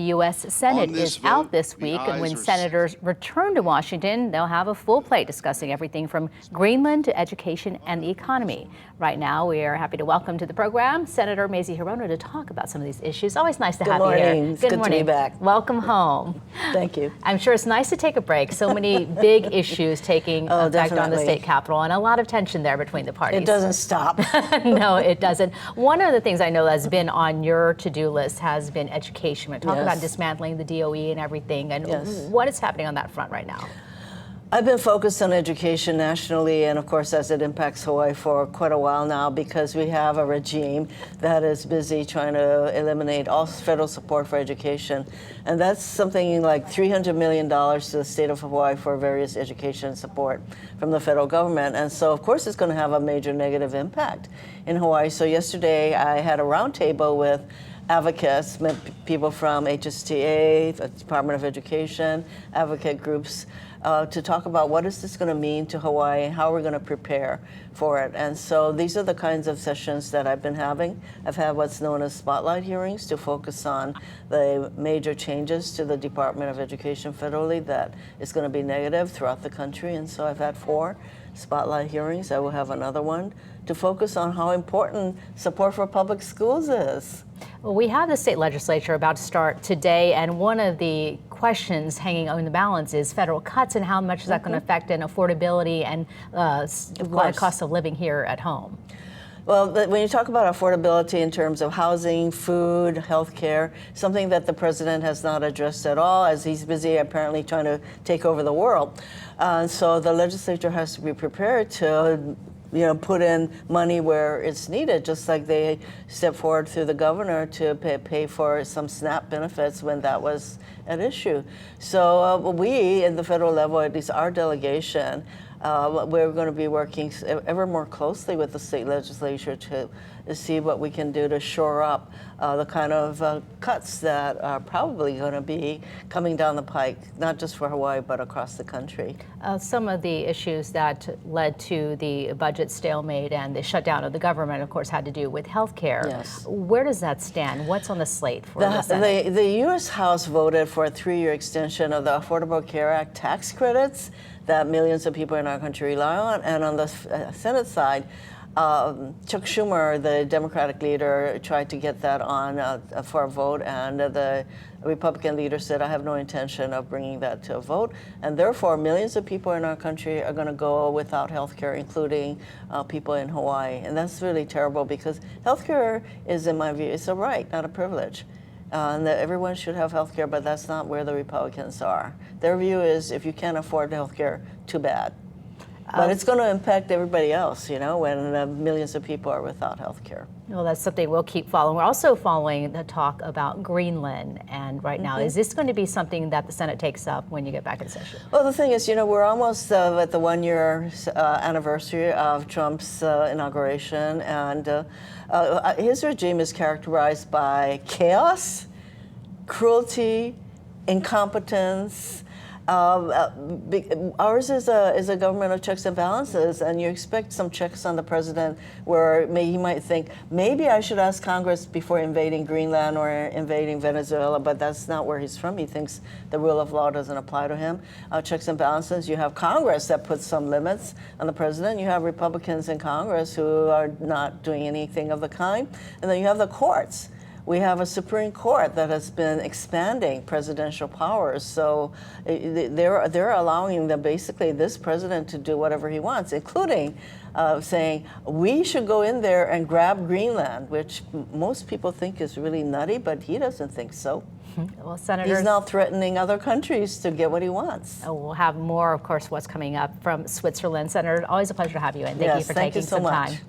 The U.S. Senate is out this week, and when senators return to Washington, they'll have a full plate discussing everything from Greenland to education and the economy. Right now, we are happy to welcome to the program Senator Mazie Hirono to talk about some of these issues. Always nice to have you here. Good morning. To be back. Welcome home. Thank you. I'm sure it's nice to take a break. So many big issues taking effect on the state capitol, and a lot of tension there between the parties. It doesn't stop. No, it doesn't. One of the things I know has been on your to-do list has been education. We're talking about dismantling the DOE and everything, and what is happening on that front right now? I've been focused on education nationally, and of course as it impacts Hawaii for quite a while now, because we have a regime that is busy trying to eliminate all federal support for education. And that's something like $300 million to the state of Hawaii for various education support from the federal government. And so of course it's going to have a major negative impact in Hawaii. So yesterday I had a roundtable with advocates, people from HSTA, the Department of Education, advocate groups, to talk about what is this going to mean to Hawaii and how we're going to prepare for it. And so these are the kinds of sessions that I've been having. I've had what's known as spotlight hearings to focus on the major changes to the Department of Education federally that is going to be negative throughout the country. And so I've had 4 spotlight hearings. I will have another one to focus on how important support for public schools is. Well, we have the state legislature about to start today, and one of the questions hanging on the balance is federal cuts and how much is that going to affect in affordability and cost of living here at home. Well, when you talk about affordability in terms of housing, food, health care, something that the president has not addressed at all, as he's busy apparently trying to take over the world. So the legislature has to be prepared to put in money where it's needed, just like they stepped forward through the governor to pay for some SNAP benefits when that was at issue. So we, at the federal level, at least our delegation, we're going to be working ever more closely with the state legislature to see what we can do to shore up the kind of cuts that are probably going to be coming down the pike, not just for Hawaii, but across the country. Some of the issues that led to the budget stalemate and the shutdown of the government, of course, had to do with health care. Yes. Where does that stand? What's on the slate for the Senate? The U.S. House voted for a 3-year extension of the Affordable Care Act tax credits that millions of people in our country rely on. And on the Senate side, Chuck Schumer, the Democratic leader, tried to get that on for a vote, and the Republican leader said, I have no intention of bringing that to a vote, and therefore millions of people in our country are going to go without health care, including people in Hawaii. And that's really terrible, because health care is, in my view, it's a right, not a privilege. And that everyone should have health care, but that's not where the Republicans are. Their view is, if you can't afford health care, too bad. But it's going to impact everybody else, when millions of people are without health care. Well, that's something we'll keep following. We're also following the talk about Greenland. And right now, is this going to be something that the Senate takes up when you get back in session? Well, the thing is, we're almost at the 1-year anniversary of Trump's inauguration. And his regime is characterized by chaos, cruelty, incompetence. Ours is a government of checks and balances, and you expect some checks on the president where he might think, maybe I should ask Congress before invading Greenland or invading Venezuela, but that's not where he's from. He thinks the rule of law doesn't apply to him. Checks and balances, you have Congress that puts some limits on the president. You have Republicans in Congress who are not doing anything of the kind. And then you have the courts. We have a Supreme Court that has been expanding presidential powers, so they're allowing basically this president to do whatever he wants, including saying we should go in there and grab Greenland, which most people think is really nutty, but he doesn't think so. Well, Senator, he's now threatening other countries to get what he wants. We'll have more, of course, what's coming up from Switzerland. Senator, always a pleasure to have you, and thank you for taking some time.